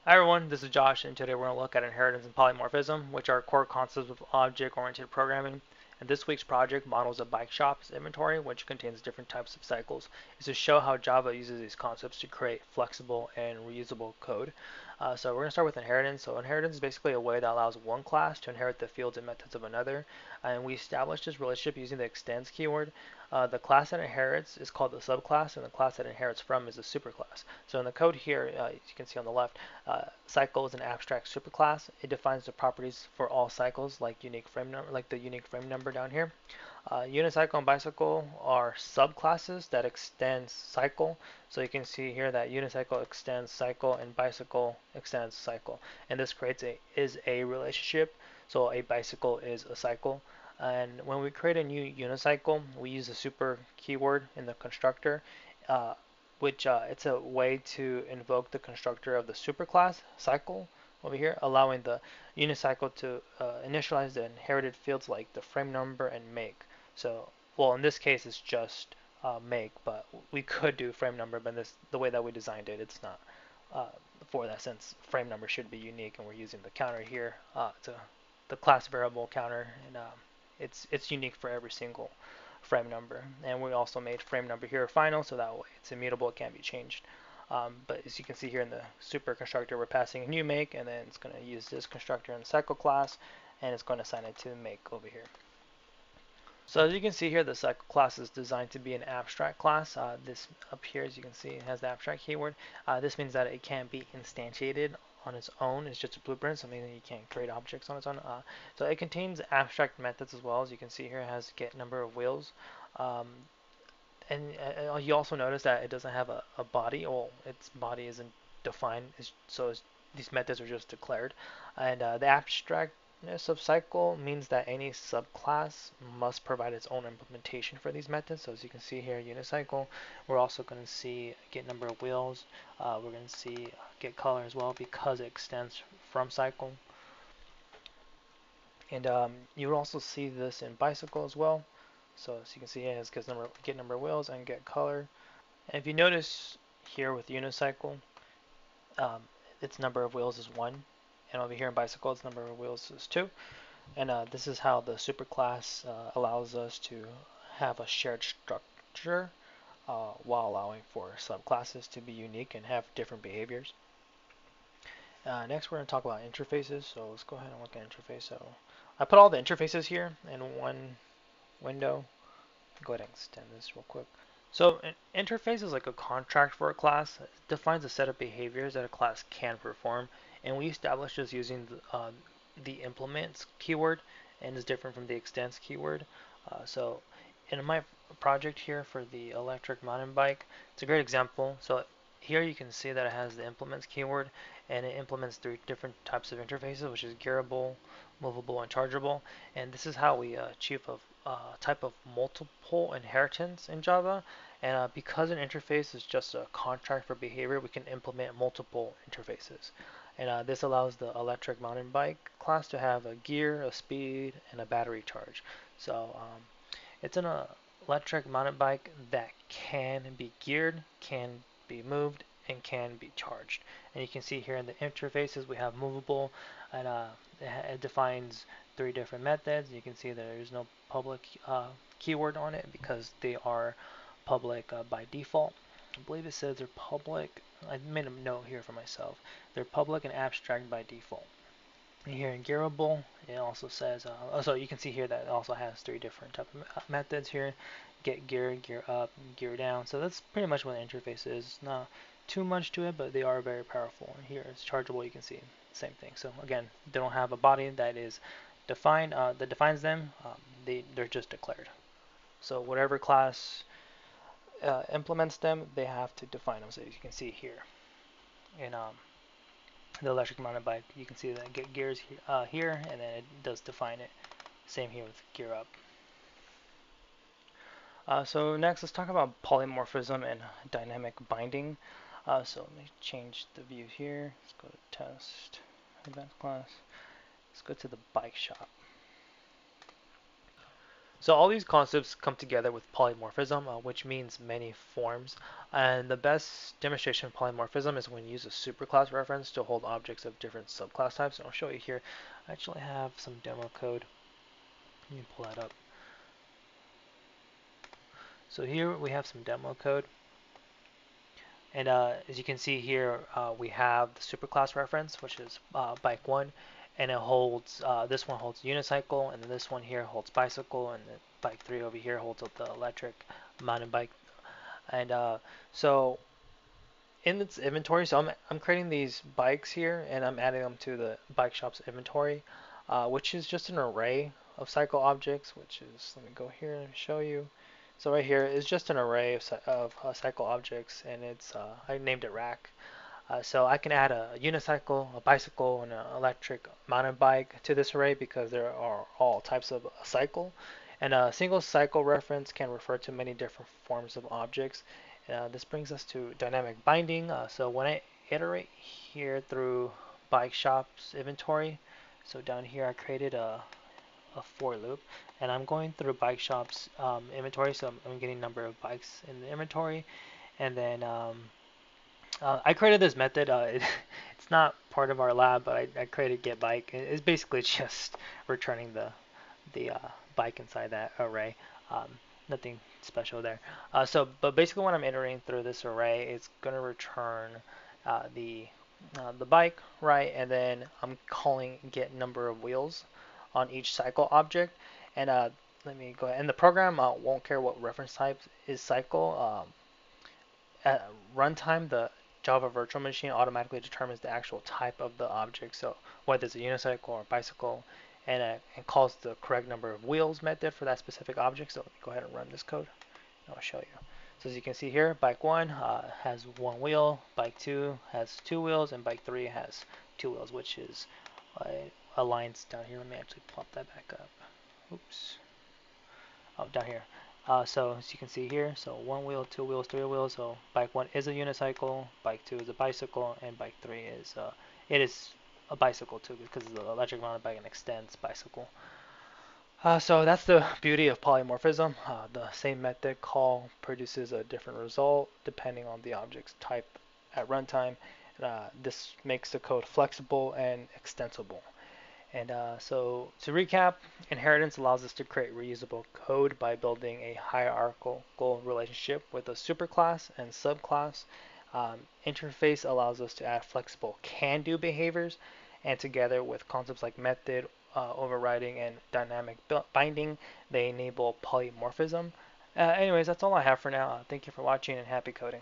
Hi everyone, this is Josh, and today we're going to look at inheritance and polymorphism, which are core concepts of object-oriented programming. And this week's project models a bike shop's inventory, which contains different types of cycles. Is to show how Java uses these concepts to create flexible and reusable code. So we're going to start with inheritance. So inheritance is basically a way that allows one class to inherit the fields and methods of another. And we established this relationship using the extends keyword. The class that inherits is called the subclass, and the class that inherits from is the superclass. So in the code here, as you can see on the left, cycle is an abstract superclass. It defines the properties for all cycles, like unique frame number, like the unique frame number down here. Unicycle and bicycle are subclasses that extend cycle. So you can see here that unicycle extends cycle and bicycle extends cycle, and this creates a relationship. So a bicycle is a cycle. And when we create a new unicycle, we use a super keyword in the constructor, uh, which it's a way to invoke the constructor of the superclass cycle over here, allowing the unicycle to initialize the inherited fields like the frame number and make. So, well, in this case, it's just make, but we could do frame number, but the way that we designed it, it's not uh, for that, since frame number should be unique, and we're using the counter here to the class variable counter, and it's unique for every single frame number. And we also made frame number here final, so that way it's immutable, it can't be changed. But as you can see here in the super constructor, we're passing a new make, and then it's going to use this constructor in the cycle class, and it's going to assign it to make over here. So as you can see here, the cycle class is designed to be an abstract class. This up here, as you can see, it has the abstract keyword. This means that it can't be instantiated on its own. It's just a blueprint, so meaning you can't create objects on its own. So it contains abstract methods as well. As you can see here, it has get number of wheels. Um, and you also notice that it doesn't have a body. Well, its body isn't defined, these methods are just declared. And the abstractness of cycle means that any subclass must provide its own implementation for these methods. So as you can see here, unicycle, we're also going to see get number of wheels. We're going to see get color as well, because it extends from cycle. And you will also see this in bicycle as well. So as you can see, it has get number of wheels and get color. And if you notice here with unicycle, um, its number of wheels is 1, and over here in bicycle, its number of wheels is 2. And this is how the superclass allows us to have a shared structure while allowing for subclasses to be unique and have different behaviors. Next, we're going to talk about interfaces. So let's go ahead and look at interface. So I put all the interfaces here in one window. Go ahead and extend this real quick. So an interface is like a contract for a class. It defines a set of behaviors that a class can perform, and we established this using the implements keyword, and is different from the extends keyword. So in my project here for the electric mountain bike, it's a great example. So here you can see that it has the implements keyword, and it implements 3 different types of interfaces, which is gearable, movable, and chargeable. And this is how we achieve a type of multiple inheritance in Java. And because an interface is just a contract for behavior, we can implement multiple interfaces. And this allows the electric mountain bike class to have a gear, a speed, and a battery charge. So it's an electric mountain bike that can be geared, can be moved, and can be charged. And you can see here in the interfaces we have movable, and it defines 3 different methods. You can see there is no public keyword on it because they are public by default. I believe it says they're public. I made a note here for myself. They're public and abstract by default. And here in gearable, it also says, so you can see here that it also has 3 different type of methods here: get gear, gear up, gear down. So that's pretty much what an interface is. Not too much to it, but they are very powerful. And here it's chargeable. You can see same thing. So again, they don't have a body that is defined, that defines them. They're just declared. So whatever class implements them, they have to define them. So as you can see here in the electric mountain bike, you can see that get gears here, and then it does define it. Same here with gear up. So next, let's talk about polymorphism and dynamic binding. So let me change the view here. Let's go to test, advanced class. Let's go to the bike shop. So all these concepts come together with polymorphism, which means many forms. And the best demonstration of polymorphism is when you use a superclass reference to hold objects of different subclass types. And I'll show you here. I actually have some demo code. Let me pull that up. So here we have some demo code. And as you can see here, we have the superclass reference, which is bike 1, and it holds, this one holds unicycle, and then this one here holds bicycle, and then bike 3 over here holds the electric mountain bike. And so in its inventory, so I'm creating these bikes here, and I'm adding them to the bike shop's inventory, which is just an array of cycle objects, which is, let me go here and show you. So right here is just an array of cycle objects, and it's I named it rack. So I can add a unicycle, a bicycle, and an electric mountain bike to this array because there are all types of cycle. And a single cycle reference can refer to many different forms of objects. This brings us to dynamic binding. So when I iterate here through bike shop's inventory, so down here I created a for loop, and I'm going through bike shop's inventory, so I'm getting number of bikes in the inventory, and then I created this method. It's not part of our lab, but I created getBike. It's basically just returning the bike inside that array. Um, Nothing special there. But basically, when I'm iterating through this array, it's going to return the bike, right? And then I'm calling get number of wheels on each cycle object. And let me go ahead. And the program won't care what reference type is cycle. At runtime, the Java virtual machine automatically determines the actual type of the object, so whether it's a unicycle or a bicycle, and calls the correct number of wheels method for that specific object. So let me go ahead and run this code, and I'll show you. So as you can see here, bike 1 has 1 wheel, bike 2 has 2 wheels, and bike 3 has 2 wheels, which is aligns down here. Let me actually plop that back up. Oops. Oh, down here. So as you can see here, so 1 wheel, 2 wheels, 3 wheels. So bike 1 is a unicycle, bike 2 is a bicycle, and bike 3 is it is a bicycle too because it's an electric mountain bike and extends bicycle. So that's the beauty of polymorphism. The same method call produces a different result depending on the object's type at runtime. This makes the code flexible and extensible. And so to recap, inheritance allows us to create reusable code by building a hierarchical relationship with a superclass and subclass. Interface allows us to add flexible can-do behaviors, and together with concepts like method, overriding, and dynamic binding, they enable polymorphism. Anyways, that's all I have for now. Thank you for watching and happy coding.